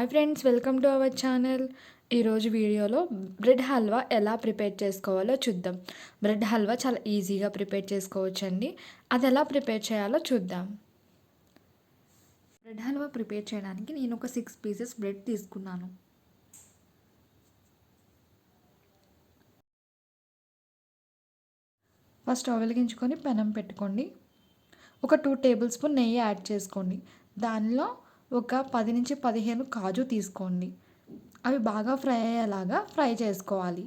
Hi friends, welcome to our channel. ఈరోజు వీడియోలో bread halwa ఎలా ప్రిపేర్ చేసుకోవాలో చూద్దాం. బ్రెడ్ హల్వా చాలా ఈజీగా ప్రిపేర్ చేసుకోవచ్చండి. అది ఎలా ప్రిపేర్ చేయాలో చూద్దాం. బ్రెడ్ హల్వా ప్రిపేర్ చేయడానికి నేను ఒక 6 పీసెస్ బ్రెడ్ తీసుకున్నాను. ఫస్ట్ స్టవ్ వెలిగించుకొని పెనం పెట్టుకోండి. ఒక 2 టేబుల్ స్పూన్ నెయ్యి యాడ్ చేసుకోండి. దానిలో ఒక 10 నుంచి 15 కాజు తీసుకోండి. అవి బాగా ఫ్రై అయ్యేలాగా ఫ్రై చేసుకోవాలి.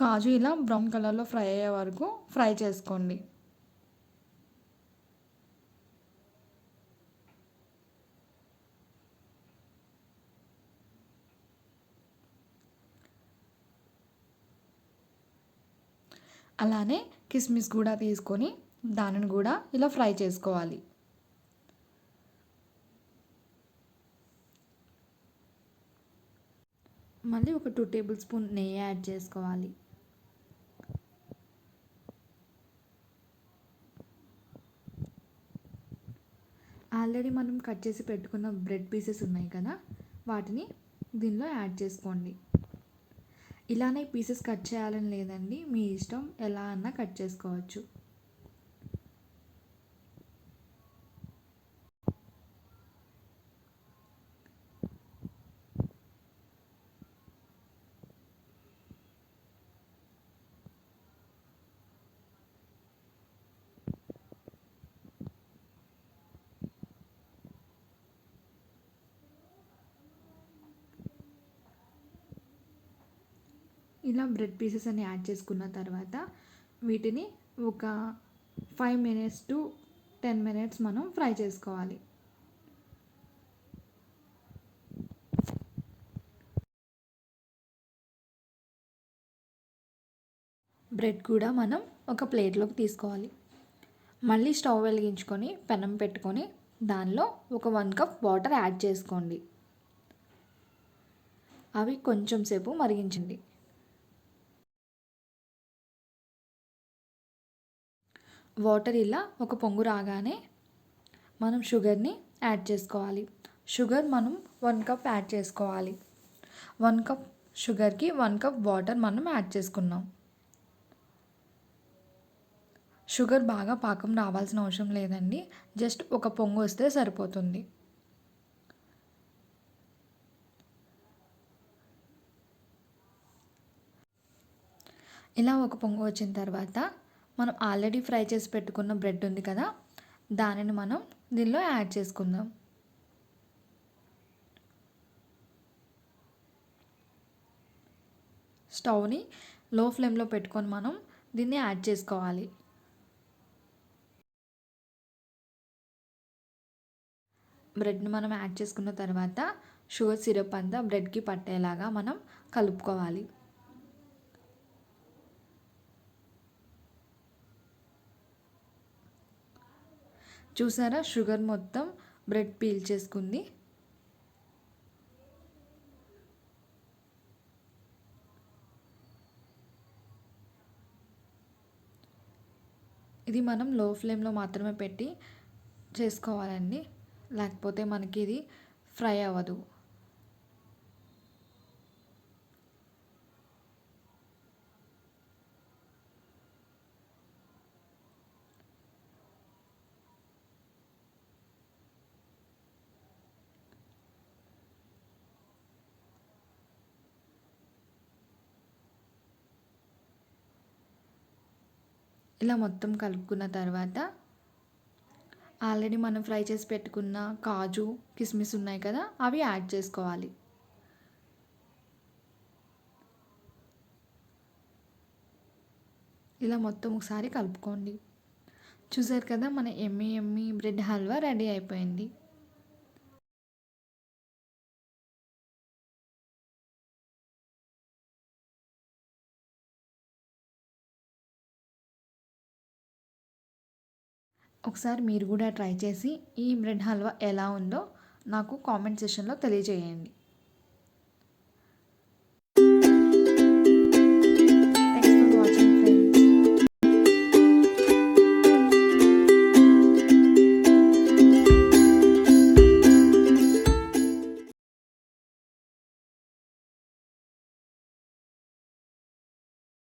కాజు ఇలా బ్రౌన్ కలర్లో ఫ్రై అయ్యే వరకు ఫ్రై చేసుకోండి. అలానే కిస్మిస్ కూడా తీసుకొని దానిని కూడా ఇలా ఫ్రై చేసుకోవాలి. మళ్ళీ ఒక 2 టేబుల్ స్పూన్ నెయ్యి యాడ్ చేసుకోవాలి. ఆల్రెడీ మనం కట్ చేసి పెట్టుకున్న బ్రెడ్ పీసెస్ ఉన్నాయి కదా, వాటిని దీనిలో యాడ్ చేసుకోండి. ఇలానే పీసెస్ కట్ చేయాలని లేదండి, మీ ఇష్టం, ఎలా అన్నా కట్ చేసుకోవచ్చు. ఇలా బ్రెడ్ పీసెస్ అన్ని యాడ్ చేసుకున్న తర్వాత వీటిని ఒక 5 మినిట్స్ టు 10 మినిట్స్ మనం ఫ్రై చేసుకోవాలి. బ్రెడ్ కూడా మనం ఒక ప్లేట్లోకి తీసుకోవాలి. మళ్ళీ స్టవ్ వెలిగించుకొని పెనం పెట్టుకొని దానిలో ఒక 1 కప్ వాటర్ యాడ్ చేసుకోండి. అవి కొంచెం సేపు మరిగించండి. వాటర్ ఇలా ఒక పొంగు రాగానే మనం షుగర్ని యాడ్ చేసుకోవాలి. షుగర్ మనం 1 కప్ యాడ్ చేసుకోవాలి. 1 కప్ షుగర్కి 1 కప్ వాటర్ మనం యాడ్ చేసుకున్నాం. షుగర్ బాగా పాకం రావాల్సిన అవసరం లేదండి, జస్ట్ ఒక పొంగు వస్తే సరిపోతుంది. ఇలా ఒక పొంగు వచ్చిన తర్వాత మనం ఆల్రెడీ ఫ్రై చేసి పెట్టుకున్న బ్రెడ్ ఉంది కదా, దానిని మనం దీనిలో యాడ్ చేసుకుందాం. స్టవ్ని లో ఫ్లేమ్లో పెట్టుకొని మనం దీన్ని యాడ్ చేసుకోవాలి. బ్రెడ్ని మనం యాడ్ చేసుకున్న తర్వాత షుగర్ సిరప్ అంతా బ్రెడ్కి పట్టేలాగా మనం కలుపుకోవాలి. చూసారా, షుగర్ మొత్తం బ్రెడ్ పీల్ చేసుకుంది. ఇది మనం లో ఫ్లేమ్లో మాత్రమే పెట్టి చేసుకోవాలండి, లేకపోతే మనకి ఇది ఫ్రై అవ్వదు. ఇలా మొత్తం కలుపుకున్న తర్వాత ఆల్రెడీ మనం ఫ్రై చేసి పెట్టుకున్న కాజు, కిస్మిస్ ఉన్నాయి కదా, అవి యాడ్ చేసుకోవాలి. ఇలా మొత్తం ఒకసారి కలుపుకోండి. చూసారు కదా, మన Emmy Emmy bread halwa ready అయిపోయింది. ఒకసారి మీరు కూడా ట్రై చేసి ఈ బ్రెడ్ హల్వా ఎలా ఉందో నాకు కామెంట్ సెక్షన్లో తెలియజేయండి.